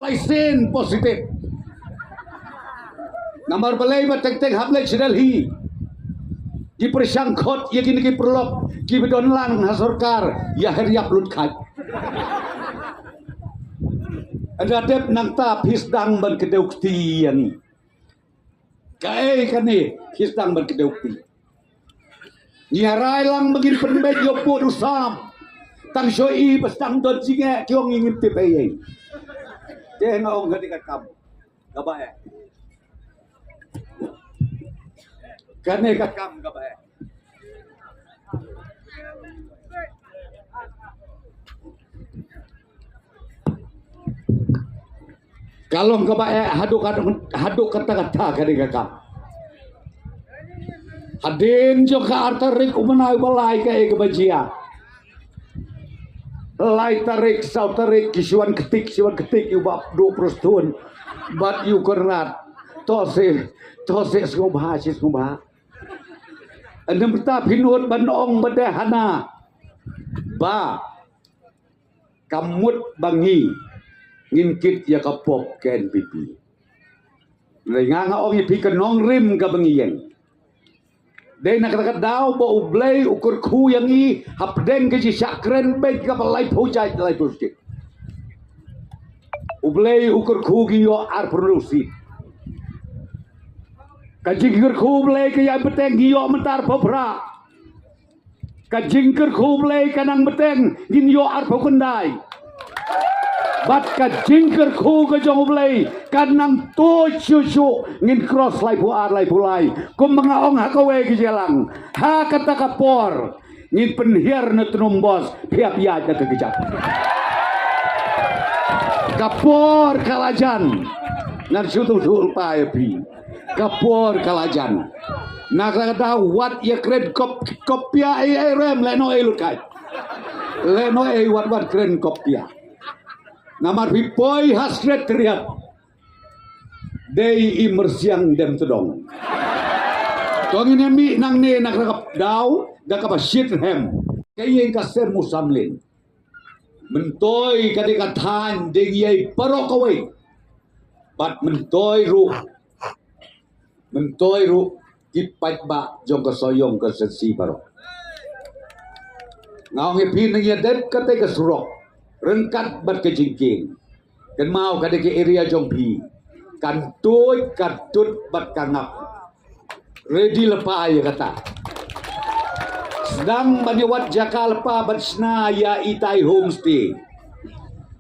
Laisin positif. Namar balay ba tek-tek hablek sidalhi. Di persangkot ya gini ki perlop ki bedon lang hasorkar ya heriap lut khat. Ada dep nang ta pisdang ban kedeukti yani. Kae kani pisdang ban kedeukti. Nyarai lang begin penbet yo po usam. Tang syoi pastang dot singe kyong ingin tipayai. Dia ngong ketika kamu. Gabae. Kane kakam gabae. Kalau gabae haduk kata-kata kane kakam. Hadin jo ka artarik umanay balay kay kebajian. Lai tarik sau tarik kisuan ketik ubap 20 tahun. Bat you kernat. Tose ngubah sis ngubah. Andam ta pinut banong badahana. Ba kamut bangi nginkit ya kapop ke NPP. Nganga ong ipi kenong rim ka bangiyen. Dai nak kata daw ba ublay ukur ku yang i hapdeng ke sakren be ka balai pujai lai pujai. Ublay ukur ku giyo ar produksi. Kajingker ku ublay kaya beteng giyo mentar popra. Kajingker ku ublay kanang beteng giyo ar pokendai. Bat kajingker ku kajong ublay kanang to cucu ngin cross lai puar lai pulai kum mengaong hakawe kejelang ha kata kapor ngin penhiar na tunumbos piap ya da kegejak kapor kalajan ngan sutul pae pi kapor kalajan nak kata wat ya kren kopia rem leno elukai leno wat kren kopia Namar pipoi hasret teriak Dei imersiang dem tedong Tong ini mi nang ne nak rakap daw Dakap shit hem Kaya yung kaser musamlin Mentoy kadikatan Dengiyay parokaway Bat mentoy ru Kipat ba Jong kasoyong kasensi parok Ngaw ngipin nang yadep katay kasurok Rengkat bat kejingking kan mau kada ke area jongpi kan toy katut bat kangap ready lepa ya kata sedang banyawat jakal lepa bat sna ya itai homestay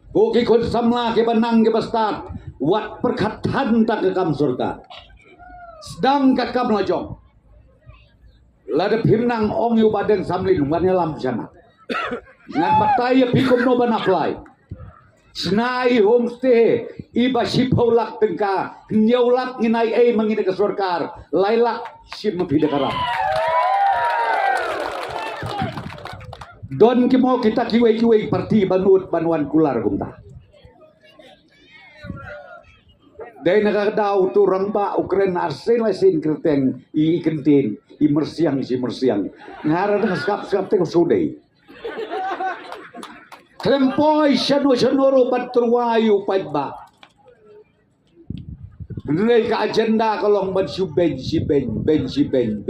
oke kon samla ke banang ke bastat wat perkhatan tak ke kam surga sedang kakam lajong lada pirnang ong yu badan samlin warnya lam sana ngan bataya pikom no ban apply snai homestay iba sipolak tengka nyaulak nginai mangina ke sorkar lailak sim mapidakaram don kimo kita kiwai parti banut banuan kular kumta dai nakadaw turang ba ukren arsen lasin kerteng i kentin i mersiang ngara dengan skap teng sudai Klempoy syanu baturwayu padba. Nilai ke agenda kalau ben si ben.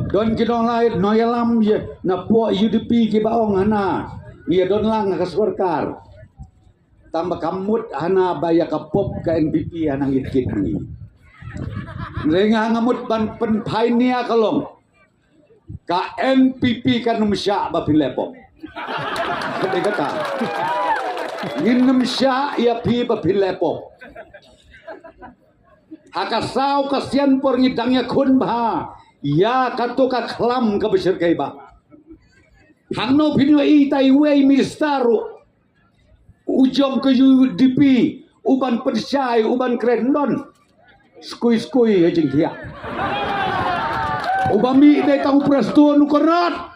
Don kinong lain noyalam ye na po UDP ki baong hana. Iya don lang ka sorkar. Tambah kamut hana baya kapop ka NPP hanang itkit ni. Renga ngamut ban penpainia kalong. Ka NPP kan numsya ba pilepok. Kata nginem sya ya pi bapilepo hakasau kasian por ngidangnya kun bah ya kato ka klam ka besar kai ba hangno pinyo itai wei ministaru ujong ke UDP uban persai uban krendon skui hejeng dia ubami dai tahu presto nukerat